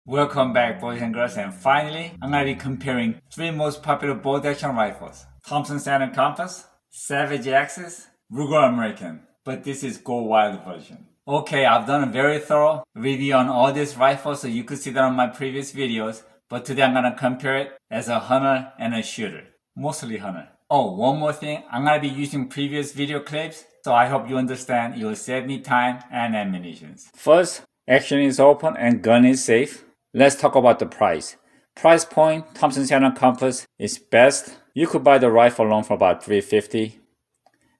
Welcome back, boys and girls, and finally, I'm going to be comparing three most popular bolt-action rifles: Thompson Center Compass, Savage Axis, Ruger American. But this is Go Wild version. Okay, I've done a very thorough review on all these rifles, so you could see that on my previous videos. But today I'm going to compare it as a hunter and a shooter. Mostly hunter. Oh, one more thing. I'm going to be using previous video clips, so I hope you understand it will save me time and ammunition. First, action is open and gun is safe. Let's talk about the price. Price point, Thompson Center Compass is best. You could buy the rifle alone for about $350.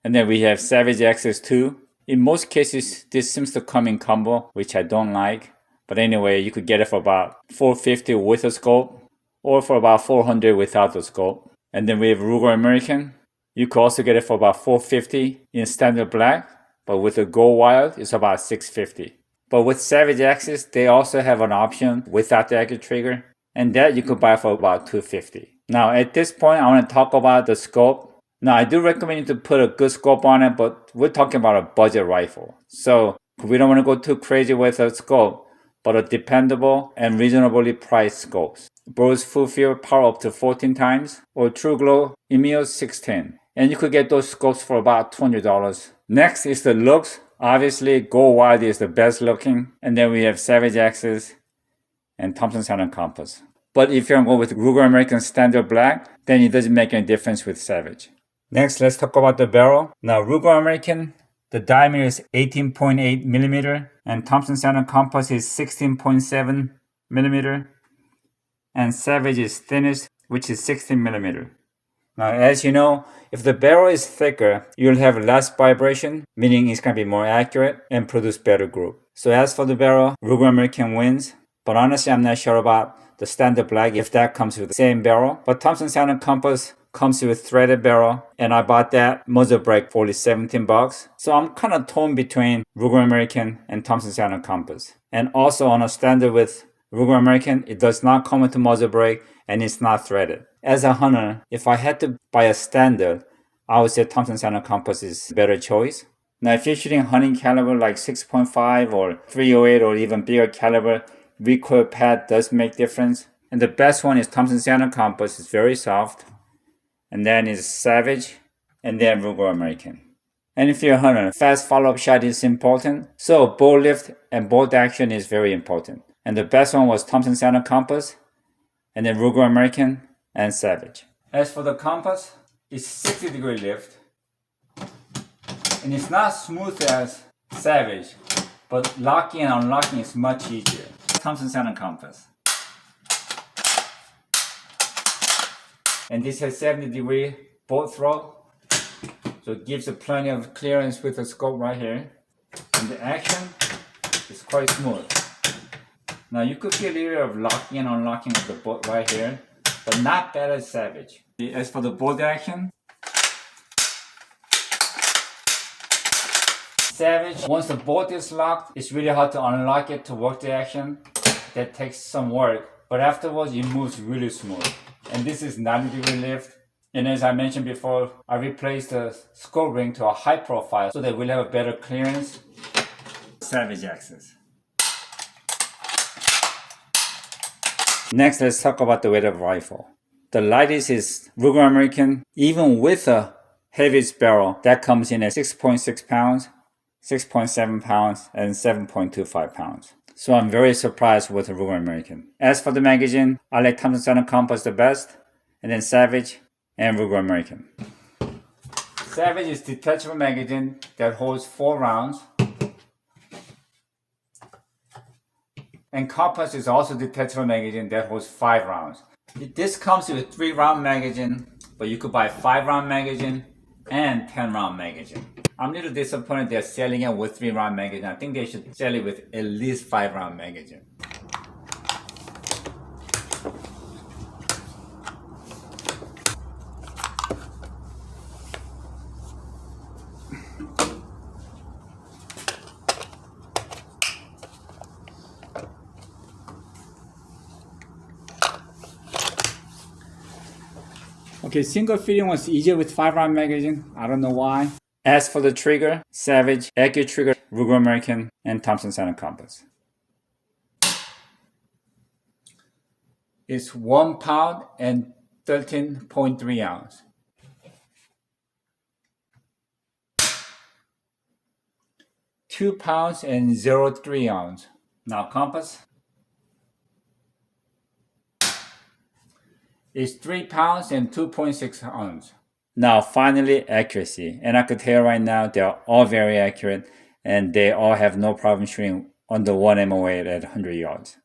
And then we have Savage Axis 2. In most cases, this seems to come in combo, which I don't like. But anyway, you could get it for about $450 with a scope, or for about $400 without the scope. And then we have Ruger American. You could also get it for about $450 in standard black, but with the Go Wild, it's about $650. But with Savage Axis, they also have an option without the accurate trigger, and that you could buy for about $250. Now at this point, I want to talk about the scope. Now I do recommend you to put a good scope on it, but we're talking about a budget rifle. So we don't want to go too crazy with a scope, but a dependable and reasonably priced scopes. Bose Full Field power up to 14 times, or True Glow EMEOS 610. And you could get those scopes for about $200. Next is the looks. Obviously, Go Wild is the best looking, and then we have Savage Axis and Thompson Center Compass. But if you're going to go with Ruger American Standard Black, then it doesn't make any difference with Savage. Next, let's talk about the barrel. Now, Ruger American, the diameter is 18.8 millimeter, and Thompson Center Compass is 16.7 millimeter, and Savage is thinnest, which is 16 millimeter. Now, as you know, if the barrel is thicker, you'll have less vibration, meaning it's going to be more accurate and produce better grip. So as for the barrel, Ruger American wins. But honestly, I'm not sure about the standard black if that comes with the same barrel. But Thompson Center Compass comes with threaded barrel, and I bought that muzzle brake for only $17. So I'm kind of torn between Ruger American and Thompson Center Compass. And also on a standard with Ruger American, it does not come with a muzzle brake and it's not threaded. As a hunter, if I had to buy a standard, I would say Thompson Center Compass is a better choice. Now, if you're shooting hunting caliber like 6.5 or 308 or even bigger caliber, recoil pad does make difference. And the best one is Thompson Center Compass. It's very soft. And then is Savage, and then Ruger American. And if you're a hunter, fast follow-up shot is important. So bolt lift and bolt action is very important. And the best one was Thompson Center Compass, and then Ruger American and Savage. As for the compass, it's 60-degree lift, and it's not smooth as Savage, but locking and unlocking is much easier. Thompson Center Compass. And this has 70-degree bolt throw, so it gives you plenty of clearance with the scope right here. And the action is quite smooth. Now you could feel a little of locking and unlocking of the bolt right here, but not bad as Savage. As for the bolt action, Savage, once the bolt is locked, it's really hard to unlock it to work the action. That takes some work, but afterwards it moves really smooth. And this is 90-degree lift. And as I mentioned before, I replaced the scope ring to a high profile so that we'll have a better clearance. Savage Axis. Next, let's talk about the weight of the rifle. The lightest is Ruger American, even with a heaviest barrel, that comes in at 6.6 pounds, 6.7 pounds, and 7.25 pounds. So I'm very surprised with the Ruger American. As for the magazine, I like Thompson Center Compass the best, and then Savage and Ruger American. Savage is detachable magazine that holds 4 rounds. And Compass is also detachable magazine that holds 5 rounds. This comes with a 3-round magazine, but you could buy 5-round magazine and 10-round magazine. I'm a little disappointed they're selling it with 3-round magazine. I think they should sell it with at least 5-round magazine. Okay, single feeding was easier with 5-round magazine. I don't know why. As for the trigger, Savage, accurate trigger, Ruger American, and Thompson Center Compass. is 1 pound and 13.3 ounce. £2 and 0.3 ounce. Now compass is 3 pounds and 2.6 ounce. Now finally accuracy, and I could tell right now they are all very accurate and they all have no problem shooting under 1 MOA at 100 yards.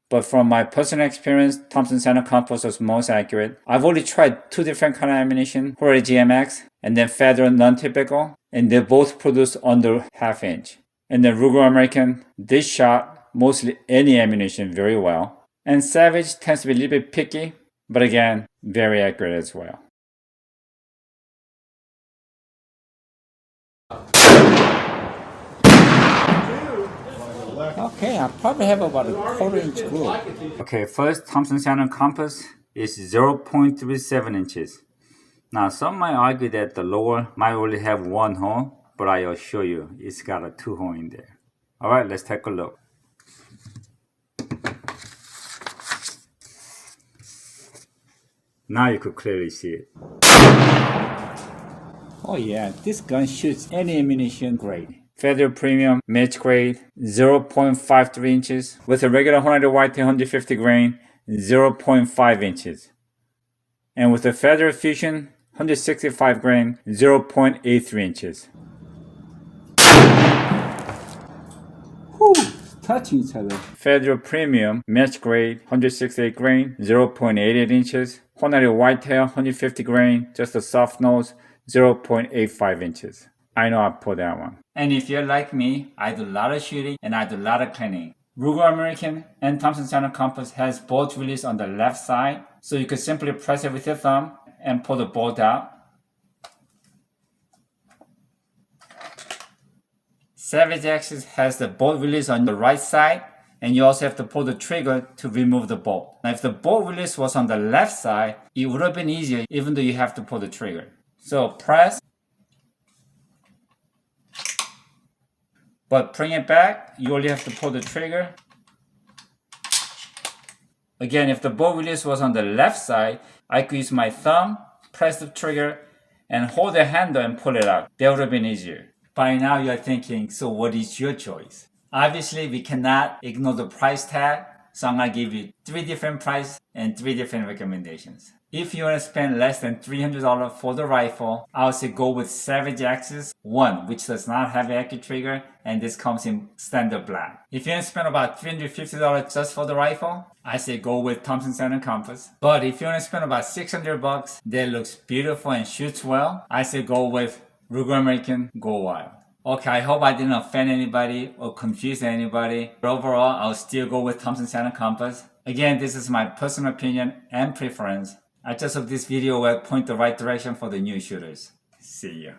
But from my personal experience, Thompson Center Compass was most accurate. I've already tried 2 different kind of ammunition, Horry GMX and then Federal non-typical, and they both produce under ½ inch. And then Ruger American, this shot mostly any ammunition very well. And Savage tends to be a little bit picky, but again, very accurate as well. Okay, I probably have about a 1/4 inch groove. Okay, first Thompson Center Compass is 0.37 inches. Now some might argue that the lower might only have 1 hole, but I assure you it's got a 2 hole in there. Alright, let's take a look. Now you could clearly see it. Oh yeah, this gun shoots any ammunition grade. Federal Premium Match Grade 0.53 inches with a regular 100 whitetail 150 grain 0.5 inches. And with a Federal Fusion 165 grain 0.83 inches. Whew, touching each other. Federal Premium Match Grade 168 grain 0.88 inches. 100 whitetail 150 grain, just a soft nose 0.85 inches. I know I pulled that one. And if you're like me, I do a lot of shooting and I do a lot of cleaning. Ruger American and Thompson Center Compass has bolt release on the left side, so you can simply press it with your thumb and pull the bolt out. Savage Axis has the bolt release on the right side, and you also have to pull the trigger to remove the bolt. Now if the bolt release was on the left side, it would have been easier even though you have to pull the trigger. So press, but bring it back, you only have to pull the trigger. Again, if the bolt release was on the left side, I could use my thumb, press the trigger, and hold the handle and pull it out. That would have been easier. By now you're thinking, so what is your choice? Obviously, we cannot ignore the price tag, so I'm going to give you 3 different prices and 3 different recommendations. If you want to spend less than $300 for the rifle, I would say go with Savage Axis 1, which does not have an accurate trigger, and this comes in standard black. If you want to spend about $350 just for the rifle, I say go with Thompson Center Compass. But if you want to spend about $600 that looks beautiful and shoots well, I say go with Ruger American Go Wild. Okay, I hope I didn't offend anybody or confuse anybody. But overall, I'll still go with Thompson Center Compass. Again, this is my personal opinion and preference. I just hope this video will point the right direction for the new shooters. See ya.